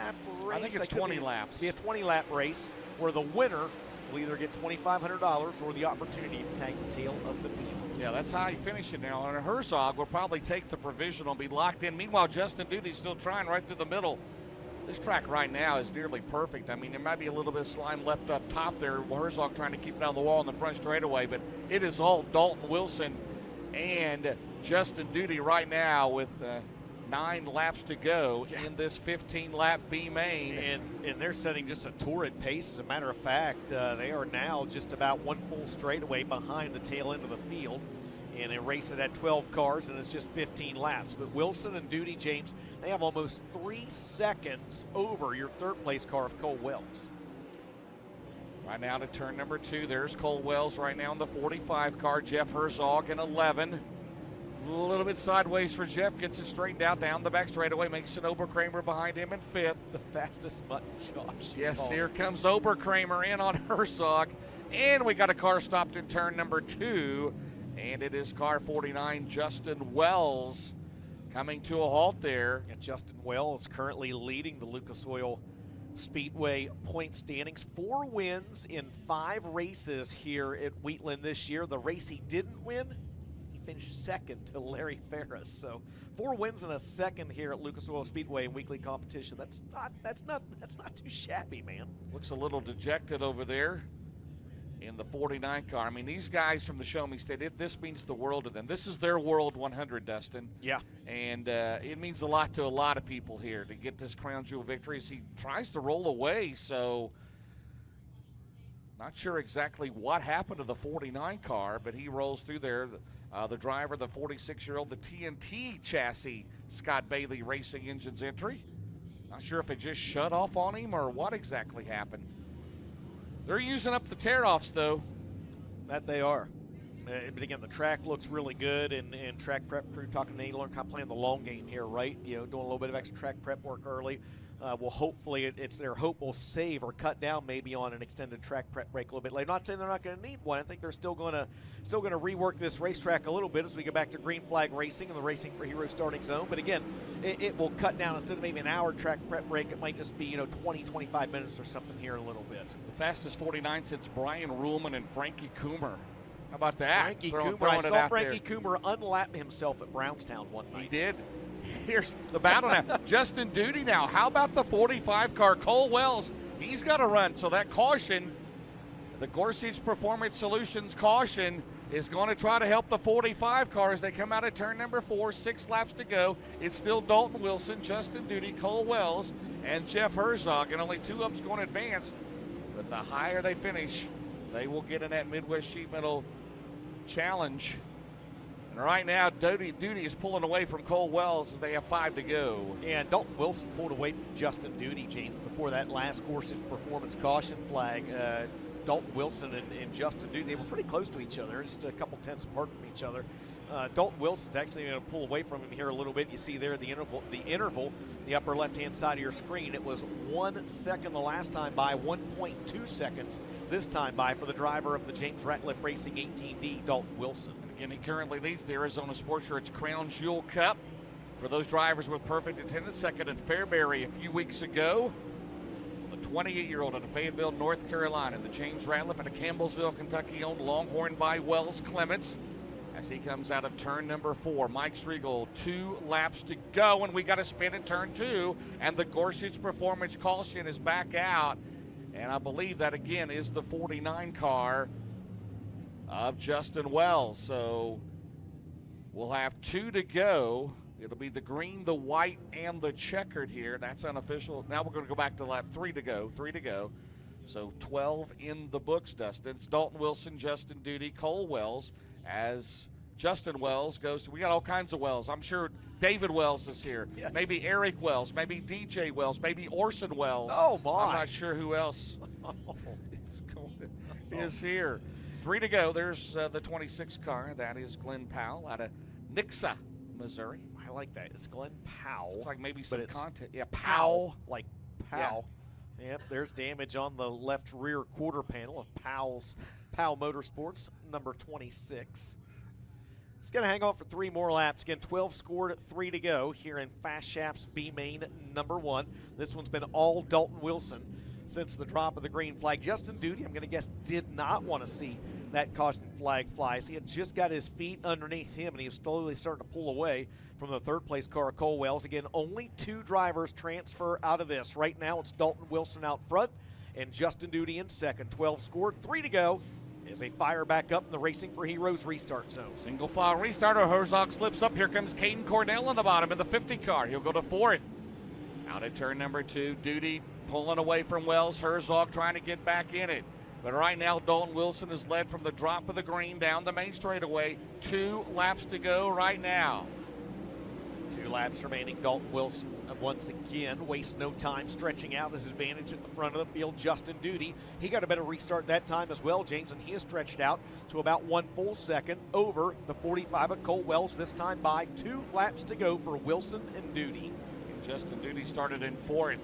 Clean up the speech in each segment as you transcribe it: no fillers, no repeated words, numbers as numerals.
20-lap race? I think it's 20 laps. Be a 20-lap race where the winner will either get $2,500 or the opportunity to tag the tail of the field. Yeah, that's how you finish it now. And Herzog will probably take the provisional, be locked in. Meanwhile, Justin Duty's still trying right through the middle. This track right now is nearly perfect. I mean, there might be a little bit of slime left up top there. Herzog trying to keep it on the wall in the front straightaway, but it is all Dalton Wilson and Justin Duty right now with 9 laps to go in this 15-lap B-main. And they're setting just a torrid pace. As a matter of fact, they are now just about 1 full straightaway behind the tail end of the field. And a race that had 12 cars, and it's just 15 laps. But Wilson and Duty, James, they have almost 3 seconds over your third-place car of Cole Wells. Right now to turn number 2, there's Cole Wells right now in the 45 car. Jeff Herzog in 11. A little bit sideways for Jeff, gets it straightened out down the back straightaway, makes an Oberkramer behind him in 5th. The fastest mutton chop. Yes, here comes Oberkramer in on Herzog. And we got a car stopped in turn number 2. And it is car 49, Justin Wells, coming to a halt there. And Justin Wells currently leading the Lucas Oil Speedway point standings. 4 wins in 5 races here at Wheatland this year. The race he didn't win, he finished second to Larry Ferris. So 4 wins and a second here at Lucas Oil Speedway in weekly competition. That's not too shabby, man. Looks a little dejected over there in the 49 car. I mean, these guys from the Show Me State, this means the world to them. This is their World 100, Dustin. Yeah. And it means a lot to a lot of people here to get this crown jewel victory as he tries to roll away. So not sure exactly what happened to the 49 car, but he rolls through there. The driver, the 46-year-old, the TNT chassis, Scott Bailey Racing Engines entry. Not sure if it just shut off on him or what exactly happened. They're using up the tear-offs, though. That they are. But again, the track looks really good, and track prep crew talking to Naylor, kind of playing the long game here, right? You know, doing a little bit of extra track prep work early. Well, hopefully, it's their hope will save or cut down maybe on an extended track prep break a little bit later. Not saying they're not going to need one. I think they're still going to rework this racetrack a little bit as we go back to green flag racing and the Racing for Heroes starting zone. But again, it will cut down. Instead of maybe an hour track prep break, it might just be 20, 25 minutes or something here in a little bit. The fastest 49 since Brian Ruhlman and Frankie Coomer. How about that? Frankie Coomer. I saw Frankie Coomer unlap himself at Brownstown one night. He did. Here's the battle now. Justin Duty now. How about the 45 car? Cole Wells, he's got to run. So that caution, the Gorsuch Performance Solutions caution, is going to try to help the 45 car as they come out of turn number 4. 6 laps to go. It's still Dalton Wilson, Justin Duty, Cole Wells, and Jeff Herzog, and only 2 of them's going to advance. But the higher they finish, they will get in that Midwest Sheet Metal Challenge. And right now, Duty is pulling away from Cole Wells as they have 5 to go. And Dalton Wilson pulled away from Justin Duty, James, before that last Gorsuch Performance caution flag. Dalton Wilson and Justin Duty, they were pretty close to each other, just a couple tenths apart from each other. Dalton Wilson's actually going to pull away from him here a little bit. You see there the interval, the upper left-hand side of your screen. It was 1 second the last time by, 1.2 seconds this time by for the driver of the James Ratliff Racing 18D, Dalton Wilson. Again, he currently leads the Arizona Sports Shirts Crown Jewel Cup for those drivers with perfect attendance. Second in Fairbury a few weeks ago. The 28-year-old out of Fayetteville, North Carolina. The James Ratliff out of Campbellsville, Kentucky, owned Longhorn by Wells Clements. As he comes out of turn number 4, Mike Striegel, 2 laps to go, and we got a spin at turn 2, and the Gorsuch Performance caution is back out. And I believe that, again, is the 49 car of Justin Wells. So we'll have 2 to go. It'll be the green, the white, and the checkered here. That's unofficial. Now we're going to go back to lap 3 to go. 3 to go. So 12 in the books, Dustin. It's Dalton Wilson, Justin Duty, Cole Wells. As Justin Wells goes to, we got all kinds of Wells. I'm sure David Wells is here. Yes. Maybe Eric Wells, maybe DJ Wells, maybe Orson Wells. Oh, my. I'm not sure who else is here. 3 to go. There's the 26 car. That is Glenn Powell out of Nixa, Missouri. I like that. It's Glenn Powell. It's like maybe some content. Yeah, Powell. Like Powell. Yeah. Yep, there's damage on the left rear quarter panel of Powell Motorsports, number 26. It's going to hang on for 3 more laps. Again, 12 scored, 3 to go here in Fast Shafts B-main number 1. This one's been all Dalton Wilson since the drop of the green flag. Justin Duty, I'm going to guess, did not want to see that caution flag fly. So he had just got his feet underneath him, and he was slowly starting to pull away from the third-place car, Cole Wells. Again, only 2 drivers transfer out of this. Right now, it's Dalton Wilson out front and Justin Duty in second. 12 scored, 3 to go as they fire back up in the Racing for Heroes restart zone. Single file restarter. Herzog slips up. Here comes Caden Cornell on the bottom in the 50 car. He'll go to 4th. Out at turn number 2, Duty pulling away from Wells. Herzog trying to get back in it. But right now, Dalton Wilson is led from the drop of the green down the main straightaway. 2 laps to go right now. 2 laps remaining. Dalton Wilson once again wastes no time stretching out his advantage at the front of the field. Justin Duty, he got a better restart that time as well, James, and he has stretched out to about 1 full second over the 45 of Cole Wells, this time by 2 laps to go for Wilson and Duty. Justin Duty started in 4th.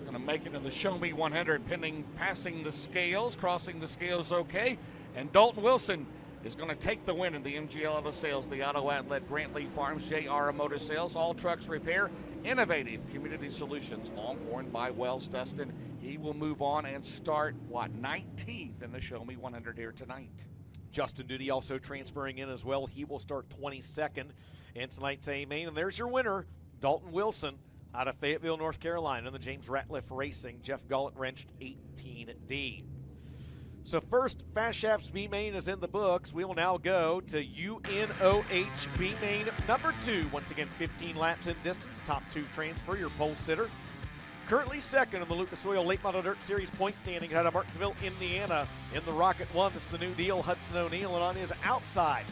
Going to make it in the Show Me 100, pending passing the scales, crossing the scales okay. And Dalton Wilson is going to take the win in the MGL Auto Sales, the Auto Outlet, Grantley Farms, JR Motor Sales, All Trucks Repair, Innovative Community Solutions, Longhorn by Wells Dustin. He will move on and start, 19th in the Show Me 100 here tonight. Justin Duty also transferring in as well. He will start 22nd in tonight's A-main. And there's your winner, Dalton Wilson, out of Fayetteville, North Carolina, in the James Ratliff Racing. Jeff Gullett wrenched 18D. So first, Fast Shafts B-main is in the books. We will now go to UNOH B-main number 2. Once again, 15 laps in distance. Top 2 transfer, your pole sitter. Currently second in the Lucas Oil Late Model Dirt Series point standings out of Martinsville, Indiana. In the Rocket 1, this is the new deal, Hudson O'Neill, and on his outside,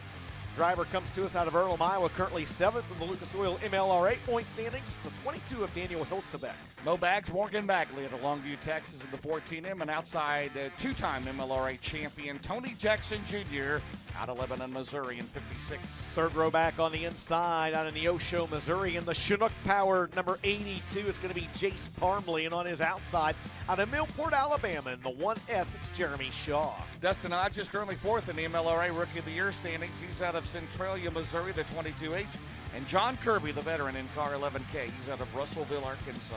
driver comes to us out of Earlham, Iowa, currently 7th in the Lucas Oil MLRA point standings. The 22 of Daniel Hilsebeck. Mo Bags, Morgan Bagley at Longview, Texas in the 14M, and outside 2-time MLRA champion Tony Jackson Jr. out of Lebanon, Missouri in 56. Third row back on the inside out of Neosho, Missouri, and the Chinook Power number 82 is going to be Jace Parmley, and on his outside out of Millport, Alabama, in the 1S, it's Jeremy Shaw. Dustin Hodge is currently 4th in the MLRA Rookie of the Year standings. He's out of Centralia, Missouri, the 22H. And John Kirby, the veteran in car 11K, he's out of Russellville, Arkansas.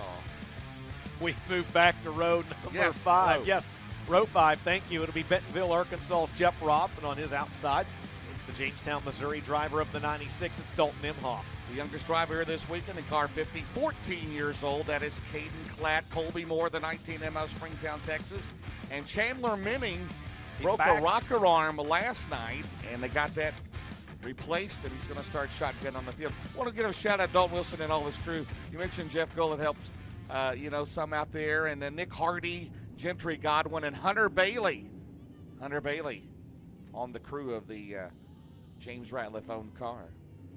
We move back to row number 5. Yes, row 5, thank you. It'll be Bentonville, Arkansas's Jeff Roth, and on his outside, it's the Jamestown, Missouri driver of the 96. It's Dalton Imhoff. The youngest driver here this weekend in car 50, 14 years old. That is Caden Klatt. Colby Moore, the 19M out of Springtown, Texas. And Chandler Minning broke a rocker arm last night, and they got that replaced, and he's going to start shotgun on the field. I want to give a shout out to Dalton Wilson and all his crew. You mentioned Jeff Gullett helped, some out there, and then Nick Hardy, Gentry Godwin, and Hunter Bailey on the crew of the James Ratliff owned car.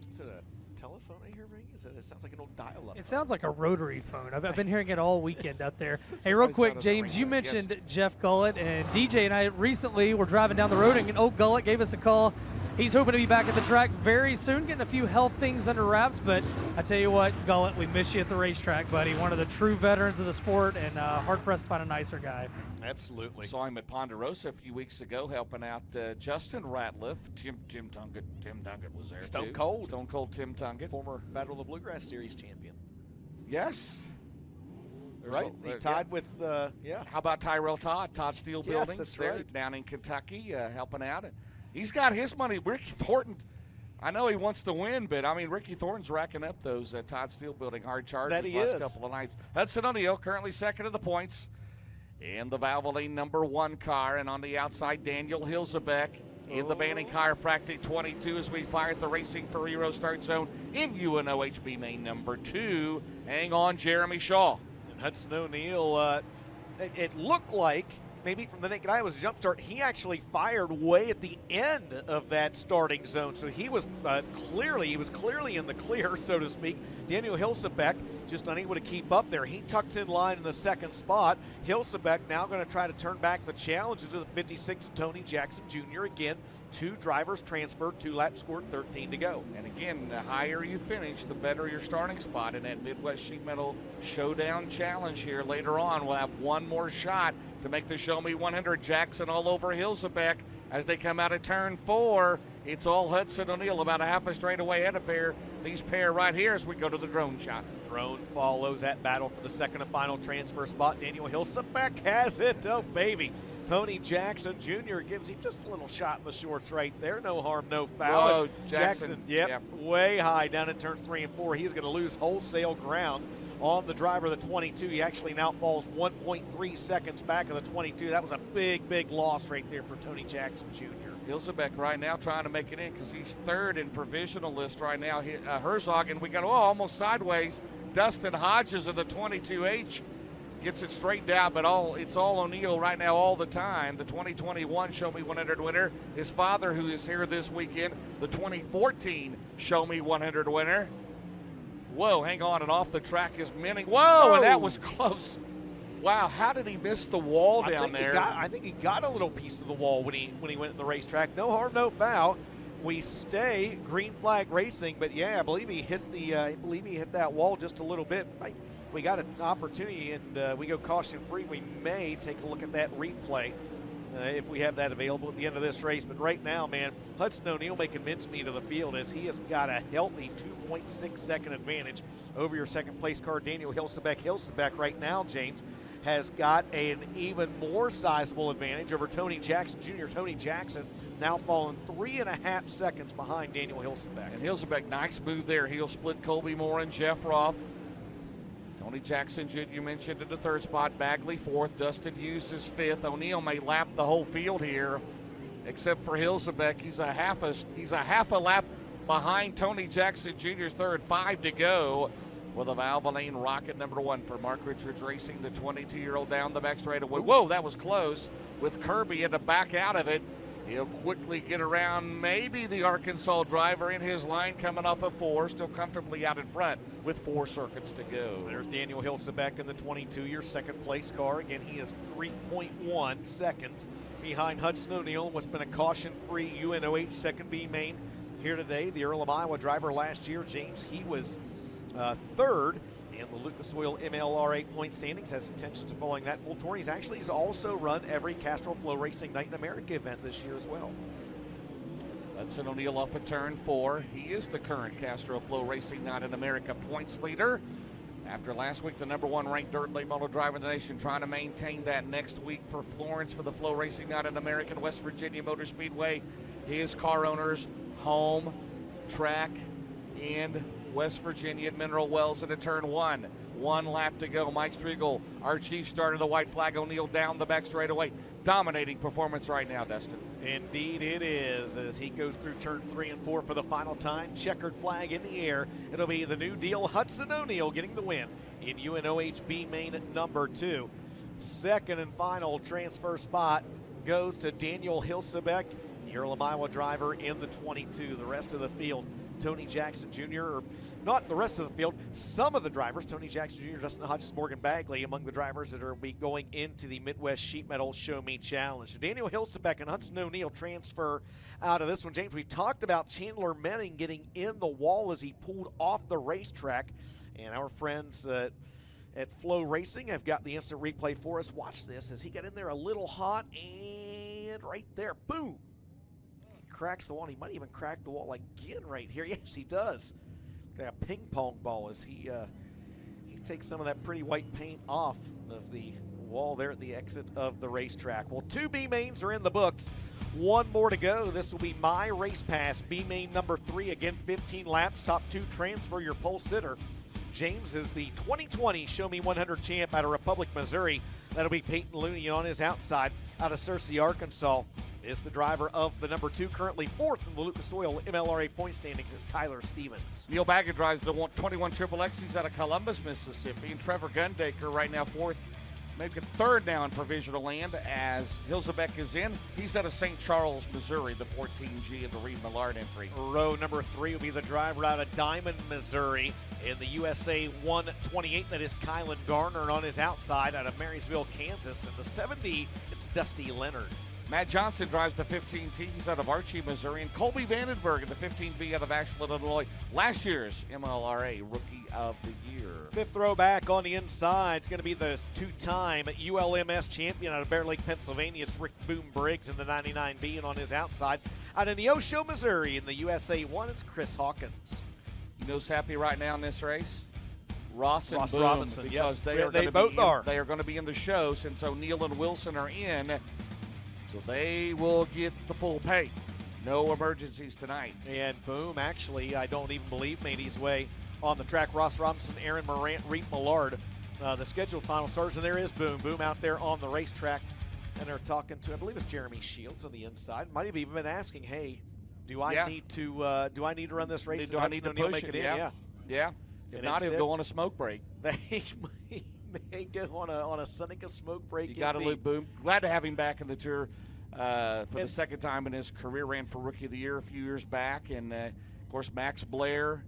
Is it a telephone I hear ringing? It sounds like an old dial-up. It sounds like a rotary phone. I've been hearing it all weekend out there. Hey, real quick, James, you mentioned Jeff Gullett, and DJ and I recently were driving down the road, and old Gullett gave us a call. He's hoping to be back at the track very soon, getting a few health things under wraps. But I tell you what, Gullett, we miss you at the racetrack, buddy. One of the true veterans of the sport, and hard-pressed to find a nicer guy. Absolutely. Saw him at Ponderosa a few weeks ago helping out Justin Ratliff. Tim Tunkett was there, Stone too. Cold. Stone Cold Tim Tunkett. Former Battle of the Bluegrass Series champion. Yes. Right, he tied with, How about Tyrell Todd? Todd Steel Buildings that's there right. down in Kentucky helping out. He's got his money. Ricky Thornton, I know he wants to win, but, Ricky Thornton's racking up those Todd Steel Building hard charges the last couple of nights. Hudson O'Neill currently second in the points in the Valvoline number 1 car. And on the outside, Daniel Hilsebeck in the Banning Chiropractic 22 as we fire at the Racing for Hero start zone in UNOH B-main number 2. Hang on, Jeremy Shaw. And Hudson O'Neill, it looked like, maybe from the naked eye, was a jump start. He actually fired way at the end of that starting zone, so he was clearly in the clear, so to speak. Daniel Hilsebeck just unable to keep up there. He tucks in line in the second spot. Hilsebeck now going to try to turn back the challenges to the 56 of Tony Jackson Jr. Again, 2 drivers transferred, 2 laps scored, 13 to go. And again, the higher you finish, the better your starting spot in that Midwest Sheet Metal Showdown Challenge here later on. We'll have one more shot to make the Show Me 100. Jackson all over Hilsebeck as they come out of turn 4. It's all Hudson O'Neal, about a half a straightaway ahead of these pair right here as we go to the drone shot. Drone follows that battle for the second and final transfer spot. Daniel Hilsebeck has it. Oh, baby. Tony Jackson Jr. gives him just a little shot in the shorts right there. No harm, no foul. Oh, Jackson. Yep, way high down in turns 3 and 4. He's going to lose wholesale ground on the driver of the 22. He actually now falls 1.3 seconds back of the 22. That was a big, big loss right there for Tony Jackson Jr. Hilsebeck right now trying to make it in because he's third in provisional list right now. Herzog, and we got almost sideways. Dustin Hodges of the 22H gets it straight down, but it's all O'Neal right now all the time. The 2021 Show Me 100 winner. His father, who is here this weekend, the 2014 Show Me 100 winner. Whoa, hang on, and off the track is Minning. Whoa, and that was close. Wow, how did he miss the wall down there? I think he got a little piece of the wall when he went in the racetrack. No harm, no foul. We stay green flag racing, but yeah, I believe he hit that wall just a little bit. We got an opportunity, and we go caution free. We may take a look at that replay if we have that available at the end of this race. But right now, man, Hudson O'Neal making mincemeat of the field as he has got a healthy 2.6 second advantage over your second place car, Daniel Hilsebeck. Hilsebeck right now, James, has got an even more sizable advantage over Tony Jackson Jr. Tony Jackson now falling 3.5 seconds behind Daniel Hilsebeck. And Hilsebeck, nice move there. He'll split Colby Moore and Jeff Roth. Tony Jackson Jr., you mentioned in the third spot. Bagley fourth. Dustin Hughes is fifth. O'Neal may lap the whole field here, except for Hilsebeck. He's a half a lap behind Tony Jackson Jr.'s third. 5 to go with a Valvoline Rocket number 1 for Mark Richards Racing, the 22-year-old down the back straightaway. Whoa, that was close. With Kirby had to back out of it. He'll quickly get around maybe the Arkansas driver in his line coming off of 4, still comfortably out in front with 4 circuits to go. There's Daniel Hilsebeck in the 22, your second place car. Again, he is 3.1 seconds behind Hudson O'Neal. What's been a caution-free UNOH second B-main here today. The Earl of Iowa driver last year, James, he was third in the Lucas Oil MLRA point standings, has intentions of following that full tour. He's also run every Castrol FloRacing Night in America event this year as well. Hudson O'Neal off of turn 4. He is the current Castrol FloRacing Night in America points leader. After last week, the number 1 ranked dirt late model driver in the nation, trying to maintain that next week for Florence for the FloRacing Night in America, West Virginia Motor Speedway. His car owner's home track in West Virginia at Mineral Wells into turn 1. 1 lap to go. Mike Striegel, our chief starter, the white flag. O'Neal down the back straightaway. Dominating performance right now, Dustin. Indeed it is, as he goes through turns 3 and 4 for the final time. Checkered flag in the air. It'll be the new deal, Hudson O'Neal getting the win in UNOH B-main number 2. Second and final transfer spot goes to Daniel Hilsebeck, the Earl of Iowa driver in the 22. The rest of the field, Tony Jackson Jr., or not the rest of the field, some of the drivers, Tony Jackson Jr., Dustin Hodges, Morgan Bagley, among the drivers that will be going into the Midwest Sheet Metal Show Me Challenge. So Daniel Hilsebeck and Hudson O'Neal transfer out of this one. James, we talked about Chandler Menning getting in the wall as he pulled off the racetrack, and our friends at FloRacing have got the instant replay for us. Watch this as he got in there a little hot, and right there, boom. Cracks the wall. He might even crack the wall again right here. Yes, he does. Like a ping pong ball as he takes some of that pretty white paint off of the wall there at the exit of the racetrack. Well, 2 B-mains are in the books. 1 more to go. This will be my race pass. B-main number 3. Again, 15 laps. Top 2 transfer your pole sitter. James is the 2020 Show Me 100 champ out of Republic, Missouri. That'll be Peyton Looney on his outside. Out of Searcy, Arkansas, is the driver of the number 2, currently 4th in the Lucas Oil MLRA point standings, is Tyler Stevens. Neil Baggett drives the 21 XXX. He's out of Columbus, Mississippi. And Trevor Gundaker right now 4th, maybe 3rd now in provisional land as Hilsebeck is in. He's out of St. Charles, Missouri, the 14G of the Reed Millard entry. Row number 3 will be the driver out of Diamond, Missouri in the USA 128. That is Kylan Garner, and on his outside out of Marysville, Kansas. In the 70, it's Dusty Leonard. Matt Johnson drives the 15T. He's out of Archie, Missouri. And Colby Vandenberg in the 15B out of Ashland, Illinois. Last year's MLRA Rookie of the Year. 5th row back on the inside is going to be the 2-time ULMS champion out of Bear Lake, Pennsylvania. It's Rick Boom Briggs in the 99B, and on his outside Out in Neosho, Missouri, in the USA 1, it's Chris Hawkins. You know who's happy right now in this race? Ross Boom, Robinson, because yes. they both are. They are going to be in the show since O'Neill and Wilson are in, so they will get the full pay. No emergencies tonight. And Boom, actually, I don't even believe, made his way on the track. Ross Robinson, Aaron Morant, Reed Millard, the scheduled final starters, and there is Boom. Boom out there on the racetrack, and they're talking to, I believe it's Jeremy Shields on the inside. Might have even been asking, hey, do I need to run this race? Do I need to push it? Yeah. If And not, he'll go on a smoke break. They may go on a Seneca smoke break. You got to look Boom. Glad to have him back in the tour for the second time in his career. Ran for Rookie of the Year a few years back. And, of course, Max Blair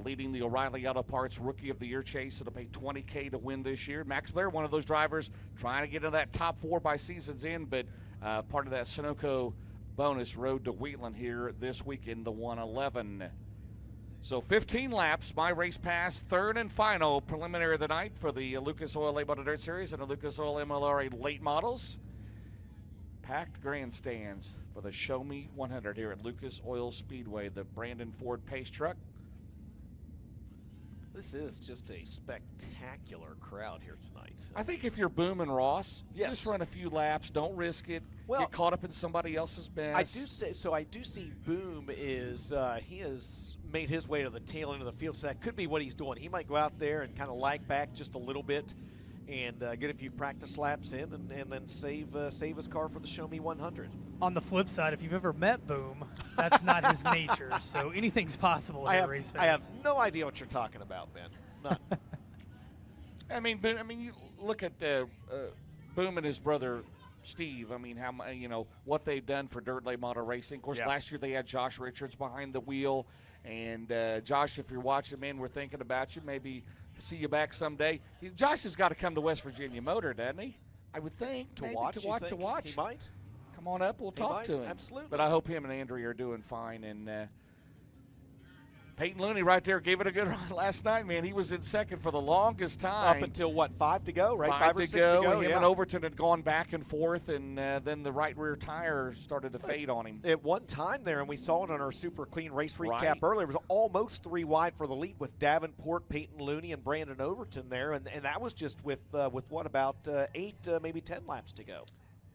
leading the O'Reilly Auto Parts Rookie of the Year chase. It'll pay $20K to win this year. Max Blair, one of those drivers trying to get into that top 4 by season's end, but part of that Sunoco bonus road to Wheatland here this week in the 111. So 15 laps, my race pass, third and final preliminary of the night for the Lucas Oil Late Model Dirt Series and the Lucas Oil MLRA late models. Packed grandstands for the Show Me 100 here at Lucas Oil Speedway, the Brandon Ford Pace Truck. This is just a spectacular crowd here tonight. I think if you're Boom and Ross, yes, just run a few laps, don't risk it, get caught up in somebody else's mess. I do see Boom is he has made his way to the tail end of the field, so that could be what he's doing. He might go out there and kind of lag back just a little bit and get a few practice laps in and then save his car for the Show Me 100. On the flip side, if you've ever met Boom, that's not his nature. So anything's possible at race fans. I have no idea what you're talking about, Ben. None. I mean, you look at Boom and his brother Steve. I mean, what they've done for dirt late model racing. Of course, last year they had Josh Richards behind the wheel. And Josh, if you're watching, man, we're thinking about you. Maybe see you back someday. Josh has got to come to West Virginia Motor, doesn't he? I would think to watch. He might. Come on up. We'll talk to him. Absolutely. But I hope him and Andrea are doing fine. And Peyton Looney right there gave it a good run last night, man. He was in second for the longest time. Up until, 5 to go, right? 5 or to 6 go. to go. Him and Overton had gone back and forth, and then the right rear tire started to fade on him. At one time there, and we saw it on our Super Clean Race recap earlier, it was almost 3 wide for the lead with Davenport, Peyton Looney, and Brandon Overton there, and that was just with what, about 8, maybe 10 laps to go.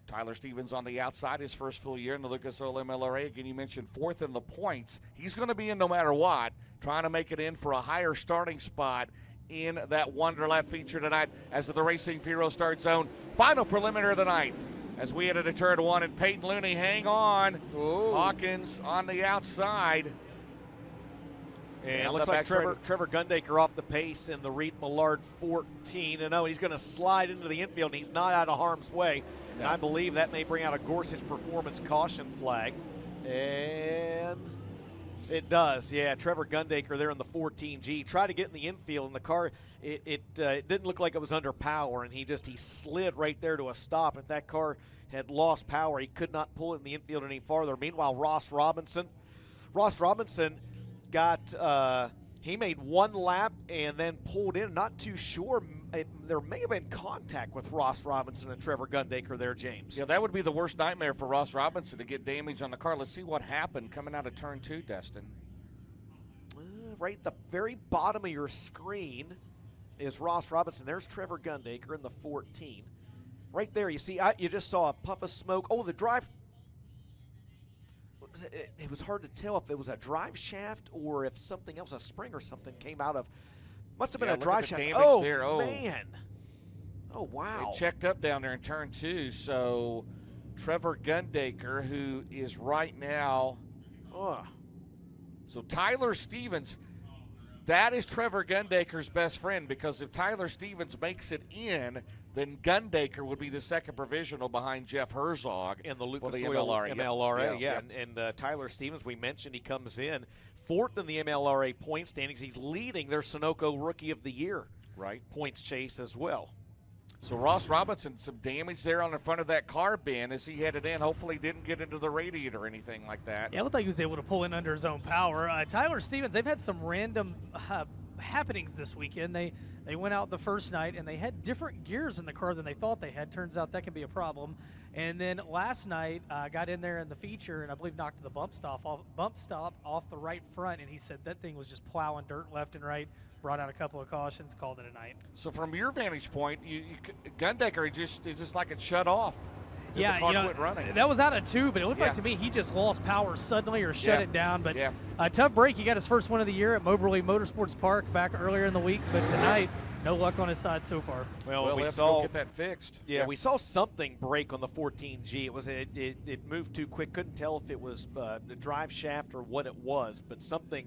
Tyler Stevens on the outside, his first full year in the Lucas Oil MLRA. Again, you mentioned 4th in the points. He's going to be in no matter what, trying to make it in for a higher starting spot in that Wonder Lap feature tonight as the Racing Firo start zone. Final preliminary of the night as we head to turn 1, and Peyton Looney, hang on. Ooh. Hawkins on the outside. And it looks like Trevor Gundaker off the pace in the Reed Millard 14. And he's going to slide into the infield, and he's not out of harm's way. And I believe that may bring out a Gorsuch Performance caution flag. And it does, yeah. Trevor Gundaker there in the 14G. Tried to get in the infield, and the car, it didn't look like it was under power, and he slid right there to a stop. If that car had lost power, he could not pull it in the infield any farther. Meanwhile, Ross Robinson got he made 1 lap and then pulled in. Not too sure. There may have been contact with Ross Robinson and Trevor Gundaker there, James. Yeah, that would be the worst nightmare for Ross Robinson, to get damage on the car. Let's see what happened coming out of turn 2, Destin. Right at the very bottom of your screen is Ross Robinson. There's Trevor Gundaker in the 14. Right there, you see, you just saw a puff of smoke. Oh, the drive. It was hard to tell if it was a drive shaft or if something else, a spring or something, came out of. Must have been a drive shaft. Oh, man. Oh, wow. They checked up down there in turn 2. So Trevor Gundaker, who is right now. So Tyler Stevens, that is Trevor Gundaker's best friend, because if Tyler Stevens makes it in, then Gundaker would be the second provisional behind Jeff Herzog in the Lucas Oil MLRA. Yeah. And Tyler Stevens, we mentioned, he comes in 4th in the MLRA point standings. He's leading their Sunoco Rookie of the Year points chase as well. So Ross Robinson, some damage there on the front of that car, Ben, as he headed in. Hopefully didn't get into the radiator or anything like that. Yeah, it looked like he was able to pull in under his own power. Tyler Stevens, they've had some random happenings this weekend. They They went out the first night, and they had different gears in the car than they thought they had. Turns out that can be a problem. And then last night, got in there in the feature, and I believe knocked the bump stop off the right front, and he said that thing was just plowing dirt left and right. Brought out a couple of cautions, called it a night. So from your vantage point, Gundecker is just like it shut off. Yeah, the car quit running. That was out of two, but it looked like to me he just lost power suddenly or shut it down. But tough break. He got his first win of the year at Moberly Motorsports Park back earlier in the week, but tonight, no luck on his side so far. Well, we have saw to go get that fixed. Yeah, we saw something break on the 14G. It moved too quick. Couldn't tell if it was the drive shaft or what it was, but something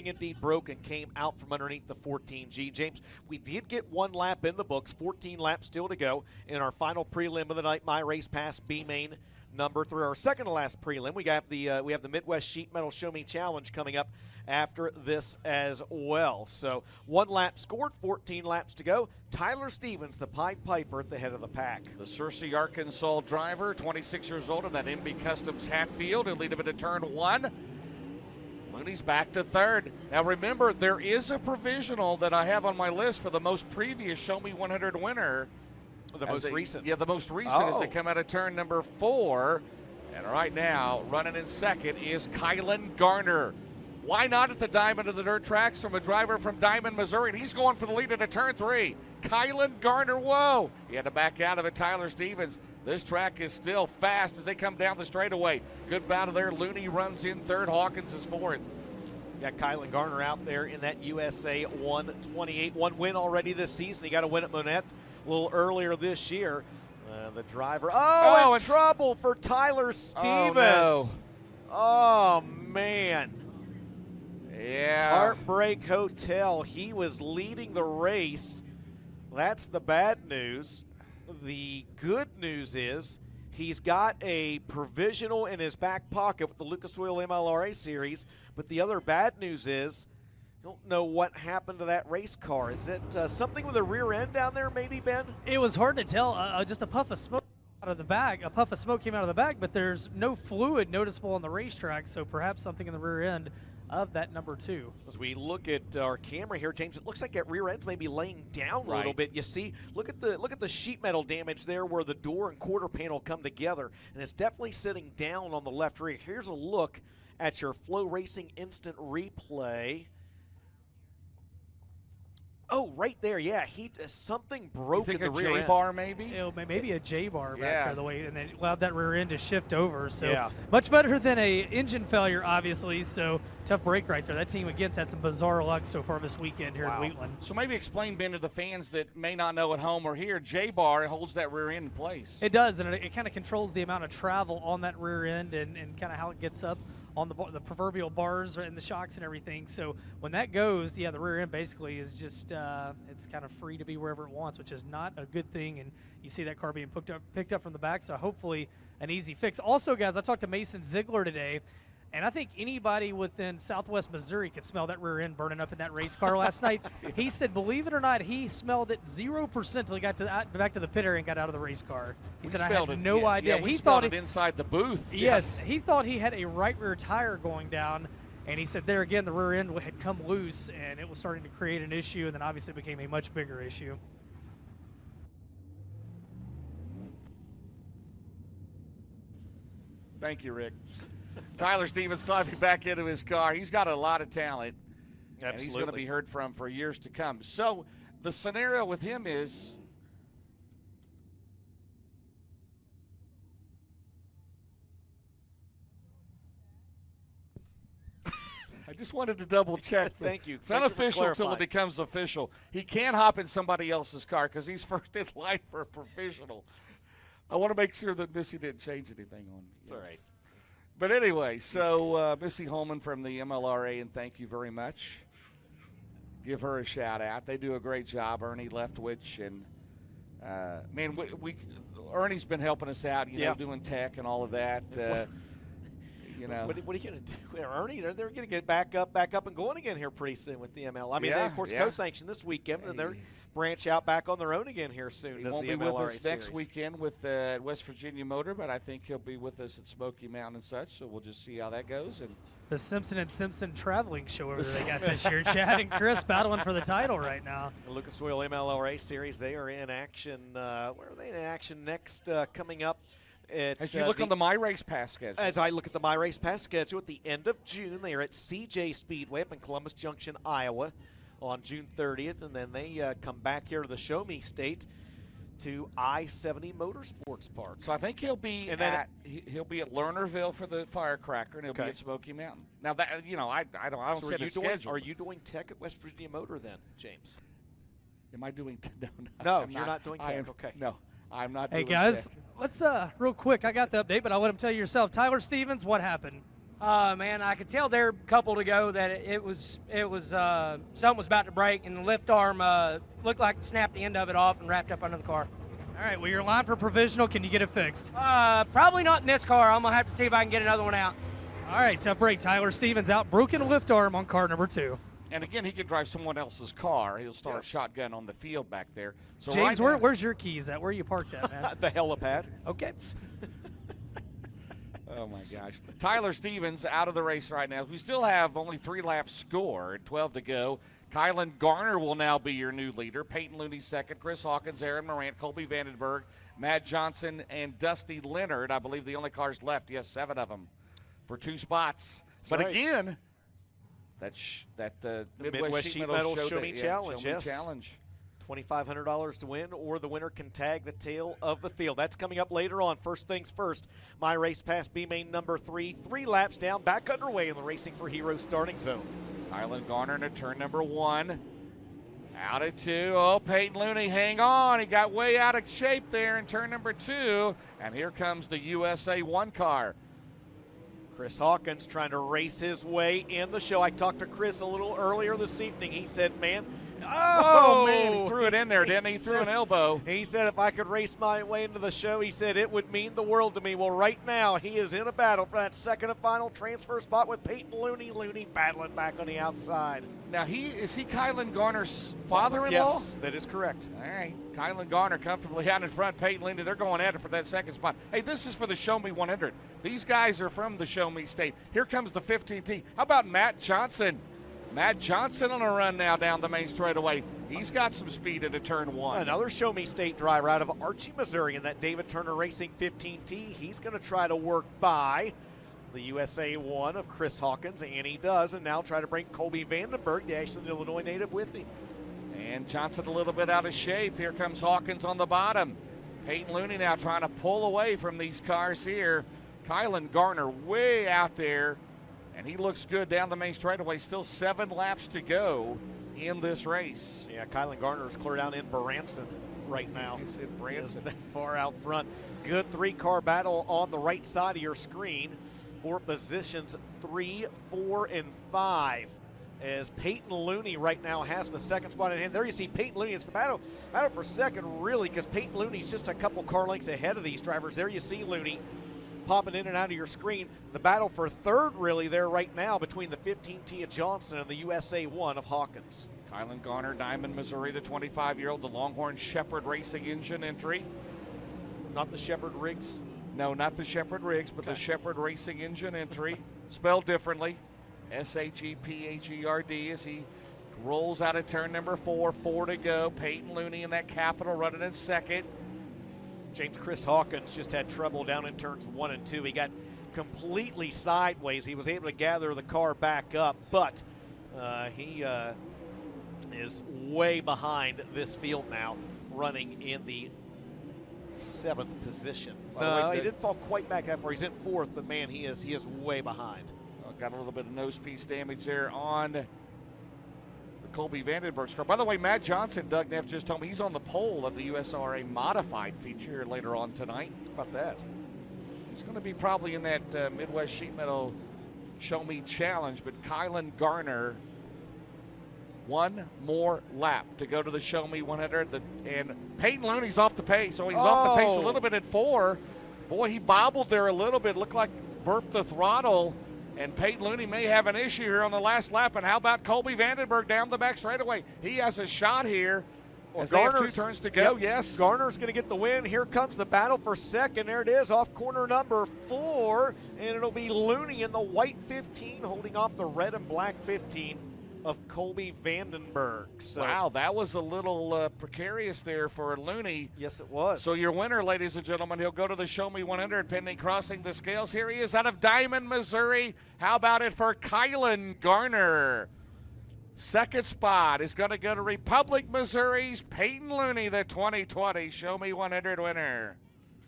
indeed broke and came out from underneath the 14G. James, we did get one lap in the books, 14 laps still to go in our final prelim of the night, My Race Pass B-main number 3. Our second to last prelim. We have the Midwest Sheet Metal Show Me Challenge coming up after this as well. So 1 lap scored, 14 laps to go. Tyler Stevens, the Pied Piper, at the head of the pack. The Searcy, Arkansas driver, 26 years old, in that MB Customs Hatfield. He'll lead him into turn 1. Looney's back to third. Now remember, there is a provisional that I have on my list for the most previous Show Me 100 winner. The most recent. Yeah, the most recent as they come out of turn number 4. And right now, running in second is Kylan Garner. Why not at the Diamond of the Dirt Tracks from a driver from Diamond, Missouri? And he's going for the lead into turn 3. Kylan Garner, whoa. He had to back out of it. Tyler Stevens. This track is still fast as they come down the straightaway. Good battle there. Looney runs in third. Hawkins is fourth. Got Kylan Garner out there in that USA 128. 1 win already this season. He got a win at Monette a little earlier this year. The driver. In trouble for Tyler Stevens. Oh, man. Yeah. Heartbreak Hotel. He was leading the race. That's the bad news. The good news is he's got a provisional in his back pocket with the Lucas Oil MLRA series, but the other bad news is I don't know what happened to that race car. Is it something with the rear end down there maybe, Ben? It was hard to tell. Just a puff of smoke out of the bag. A puff of smoke came out of the bag, but there's no fluid noticeable on the racetrack, so perhaps something in the rear end of that number 2. As we look at our camera here, James, it looks like that rear end may be laying down a little bit. You see, look at the sheet metal damage there where the door and quarter panel come together, and it's definitely sitting down on the left rear. Here's a look at your FloRacing instant replay. Oh, right there, yeah. Something broke in the rear end. J-bar maybe? Maybe a J-bar back there the way, and then allowed that rear end to shift over. So much better than a engine failure, obviously. So tough break right there. That team again's had some bizarre luck so far this weekend here in Wheatland. So maybe explain, Ben, to the fans that may not know at home or here, J-bar holds that rear end in place. It does, and it kind of controls the amount of travel on that rear end and kind of how it gets up on the proverbial bars and the shocks and everything. So when that goes, the rear end basically is just it's kind of free to be wherever it wants, which is not a good thing. And you see that car being picked up from the back, so hopefully an easy fix. Also, guys, I talked to Mason Ziegler today, and I think anybody within Southwest Missouri could smell that rear end burning up in that race car last night. He said, believe it or not, he smelled it 0% until he got back to the pit area and got out of the race car. He said, I had no idea. He smelled it inside the booth. Yes, he thought he had a right rear tire going down, and he said there again the rear end had come loose, and it was starting to create an issue, and then obviously it became a much bigger issue. Thank you, Rick. Tyler Stevens climbing back into his car. He's got a lot of talent. Absolutely. And he's going to be heard from for years to come. So the scenario with him is I just wanted to double check. Thank you. It's unofficial until it becomes official. He can't hop in somebody else's car because he's first in line for a provisional. I want to make sure that Missy didn't change anything on me. It's all right. But anyway, so Missy Holman from the MLRA, and thank you very much. Give her a shout out. They do a great job, Ernie Leftwich, and man, Ernie's been helping us out, you know, doing tech and all of that. You know, what are you going to do, Ernie? They're going to get back up and going again here pretty soon with the ML. I mean, they of course co-sanctioned this weekend, and they're branch out back on their own again here soon. He won't be with us next weekend with West Virginia Motor, but I think he'll be with us at Smoky Mountain and such. So we'll just see how that goes. And The Simpson and Simpson traveling show over there they got this year. Chad and Chris battling for the title right now. The Lucas Oil MLRA Series, they are in action. Where are they in action next? Coming up. As you look on the My Race Pass schedule. As I look at the My Race Pass schedule, at the end of June, they are at CJ Speedway up in Columbus Junction, Iowa on June 30th, and then they come back here to the Show Me State to I-70 Motorsports Park. So I think he'll be at Lernerville for the Firecracker, and he'll be at Smoky Mountain. Now that I don't so set a schedule. Are you doing tech at West Virginia Motor then, James? Am I doing? No, you're not doing tech. Okay. No, I'm not. Hey doing guys, tech. let's real quick. I got the update, but I'll let him tell you yourself. Tyler Stevens, what happened? Man, I could tell there a couple to go that it was something was about to break, and the lift arm looked like it snapped the end of it off and wrapped up under the car. All right, well, you're in line for provisional. Can you get it fixed? Probably not in this car. I'm gonna have to see if I can get another one out. All right, tough break. Tyler Stevens out, broken lift arm on car number 2. And again, he can drive someone else's car. He'll start shotgun on the field back there. So James, right where's your keys at? Where are you parked at, man? The helipad. Okay. Oh, my gosh. Tyler Stevens out of the race right now. We still have only 3 laps scored, 12 to go. Kylan Garner will now be your new leader. Peyton Looney second. Chris Hawkins, Aaron Morant, Colby Vandenberg, Matt Johnson, and Dusty Leonard. I believe the only cars left. Yes, 7 of them for 2 spots. That's but right. Again, that Midwest Sheet Metal Show Me Challenge. Show Me Challenge. $2,500 to win, or the winner can tag the tail of the field. That's coming up later on. First things first, My Race Pass B-main number 3. 3 laps down, back underway in the Racing for Heroes starting zone. Kylan Garner into turn number 1. Out of 2. Oh, Peyton Looney, hang on. He got way out of shape there in turn number 2. And here comes the USA 1 car. Chris Hawkins trying to race his way in the show. I talked to Chris a little earlier this evening. He said, man, oh man, he threw it in there, didn't he? He threw an elbow. He said if I could race my way into the show, he said it would mean the world to me. Well, right now he is in a battle for that second and final transfer spot with Peyton Looney. Looney battling back on the outside. Now, is he Kylan Garner's father-in-law? Yes, that is correct. All right. Kylan Garner comfortably out in front. Peyton Looney, they're going at it for that second spot. Hey, this is for the Show Me 100. These guys are from the Show Me State. Here comes the 15T. How about Matt Johnson? Matt Johnson on a run now down the main straightaway. He's got some speed into turn 1. Another Show Me State driver out of Archie, Missouri in that David Turner Racing 15T. He's going to try to work by the USA 1 of Chris Hawkins, and he does, and now try to bring Colby Vandenberg, the Ashland, Illinois native, with him. And Johnson a little bit out of shape. Here comes Hawkins on the bottom. Peyton Looney now trying to pull away from these cars here. Kylan Garner way out there. And he looks good down the main straightaway. Still 7 laps to go in this race. Yeah, Kylan Garner is clear down in Branson right now. He's in Branson. That far out front. Good 3-car battle on the right side of your screen for positions 3, 4, and 5. As Peyton Looney right now has the second spot in hand. There you see Peyton Looney. It's the battle for second, really, because Peyton Looney's just a couple car lengths ahead of these drivers. There you see Looney popping in and out of your screen. The battle for third really there right now between the 15T of Johnson and the USA 1 of Hawkins. Kylan Garner, Diamond, Missouri, the 25-year-old, the Longhorn Shepherd Racing engine entry. Not the Shepherd Riggs? No, not the Shepherd Riggs, but the Shepherd Racing engine entry, spelled differently. S-H-E-P-H-E-R-D as he rolls out of turn number 4, 4 to go. Peyton Looney in that Capital running in second. James, Chris Hawkins just had trouble down in turns 1 and 2. He got completely sideways. He was able to gather the car back up, but he is way behind this field now, running in the 7th position. He didn't fall quite back that far. He's in 4th, but man, he is way behind. Got a little bit of nose piece damage there on the Colby Vandenberg's car. By the way, Matt Johnson, Doug Neff just told me he's on the pole of the USRA modified feature later on tonight. How about that? He's going to be probably in that Midwest Sheet Metal Show Me Challenge, but Kylan Garner, 1 more lap to go to the Show Me 100. And Peyton Looney's off the pace, so he's off the pace a little bit at 4. Boy, he bobbled there a little bit. Looked like burped the throttle. And Peyton Looney may have an issue here on the last lap. And how about Colby Vandenberg down the back straightaway? He has a shot here. As they have 2 turns to go, yes. Garner's going to get the win. Here comes the battle for second. There it is, off corner number 4, and it'll be Looney in the white 15 holding off the red and black 15 of Colby Vandenberg. So, wow, that was a little precarious there for Looney. Yes, it was. So your winner, ladies and gentlemen, he'll go to the Show Me 100 pending crossing the scales. Here he is out of Diamond, Missouri. How about it for Kylan Garner? Second spot is going to go to Republic, Missouri's Peyton Looney, the 2020 Show Me 100 winner.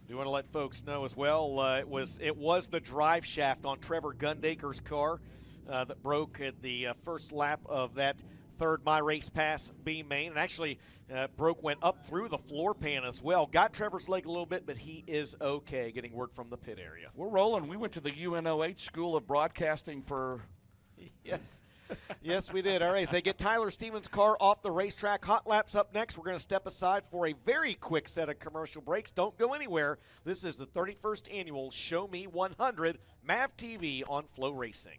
Do want to let folks know as well, it was the drive shaft on Trevor Gundaker's car that broke at the first lap of that third My Race Pass B-main, and actually went up through the floor pan as well. Got Trevor's leg a little bit, but he is okay, getting word from the pit area. We're rolling. We went to the UNOH School of Broadcasting for... Yes. Yes, we did. All right, so they get Tyler Stevens' car off the racetrack. Hot laps up next. We're going to step aside for a very quick set of commercial breaks. Don't go anywhere. This is the 31st annual Show Me 100 MAV TV on FloRacing.